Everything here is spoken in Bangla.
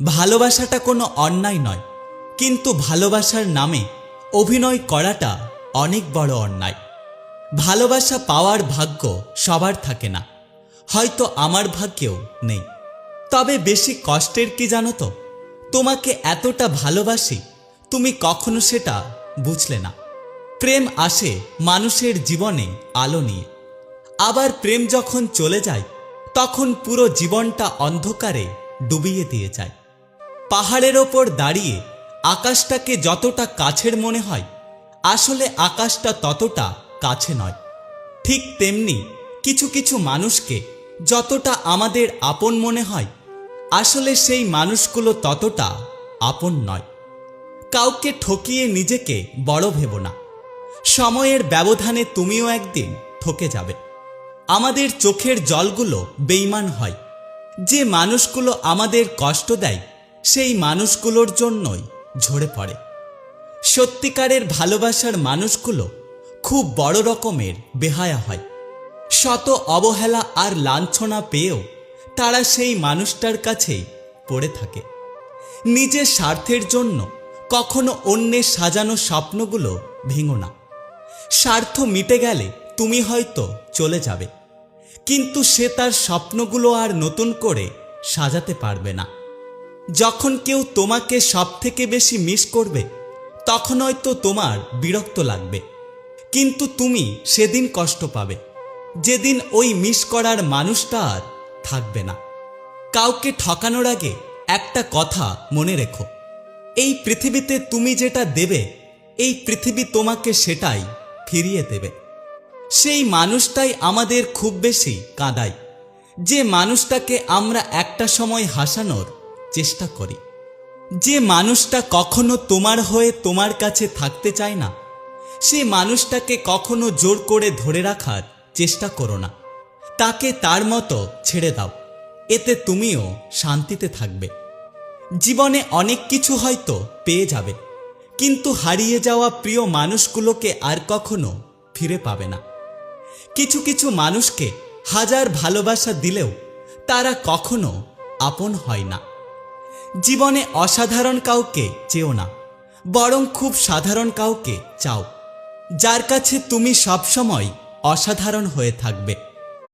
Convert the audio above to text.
ভালোবাসাটা কোনো অন্যায় নয়, কিন্তু ভালোবাসার নামে অভিনয় করাটা অনেক বড় অন্যায়। ভালোবাসা পাওয়ার ভাগ্য সবার থাকে না, হয়তো আমার ভাগ্যেও নেই। তবে বেশি কষ্টের কি জানো তো, তোমাকে এতটা ভালোবাসি, তুমি কখনো সেটা বুঝলে না। প্রেম আসে মানুষের জীবনে আলো নিয়ে, আবার প্রেম যখন চলে যায় তখন পুরো জীবনটা অন্ধকারে ডুবিয়ে দিয়ে যায়। পাহাড়ের ওপর দাঁড়িয়ে আকাশটাকে যতটা কাছের মনে হয়, আসলে আকাশটা ততটা কাছে নয়। ঠিক তেমনি কিছু কিছু মানুষকে যতটা আমাদের আপন মনে হয়, আসলে সেই মানুষগুলো ততটা আপন নয়। কাউকে ঠকিয়ে নিজেকে বড় ভেবো না, সময়ের ব্যবধানে তুমিও একদিন ঠকে যাবে। আমাদের চোখের জলগুলো বেঈমান হয়, যে মানুষগুলো আমাদের কষ্ট দেয় সেই মানুষগুলোর জন্যই ঝরে পড়ে। সত্যিকারের ভালোবাসার মানুষগুলো খুব বড় রকমের বেহায়া হয়। শত অবহেলা আর লাঞ্ছনা পেয়েও তারা সেই মানুষটার কাছেই পড়ে থাকে। নিজের স্বার্থের জন্য কখনো অন্যের সাজানো স্বপ্নগুলো ভেঙো না। স্বার্থ মিটে গেলে তুমি হয়তো চলে যাবে, কিন্তু সে তার স্বপ্নগুলো আর নতুন করে সাজাতে পারবে না। যখন কেউ তোমাকে সবথেকে বেশি মিস করবে, তখন হয়তো তোমার বিরক্ত লাগবে, কিন্তু তুমি সেদিন কষ্ট পাবে যেদিন ওই মিস করার মানুষটা আর থাকবে না। কাউকে ঠকানোর আগে একটা কথা মনে রেখো, এই পৃথিবীতে তুমি যেটা দেবে, এই পৃথিবী তোমাকে সেটাই ফিরিয়ে দেবে। সেই মানুষটাই আমাদের খুব বেশি কাঁদায়, যে মানুষটাকে আমরা একটা সময় হাসানোর চেষ্টা করি। যে মানুষটা কখনো তোমার হয়ে তোমার কাছে থাকতে চায় না, সে মানুষটাকে কখনো জোর করে ধরে রাখার চেষ্টা করো না। তাকে তার মতো ছেড়ে দাও, এতে তুমিও শান্তিতে থাকবে। জীবনে অনেক কিছু হয়তো পেয়ে যাবে, কিন্তু হারিয়ে যাওয়া প্রিয় মানুষগুলোকে আর কখনো ফিরে পাবে না। কিছু কিছু মানুষকে হাজার ভালোবাসা দিলেও তারা কখনো আপন হয় না। জীবনে অসাধারণ কাউকে চেও না, বরং খুব সাধারণ কাউকে চাও, যার কাছে তুমি সবসময় অসাধারণ হয়ে থাকবে।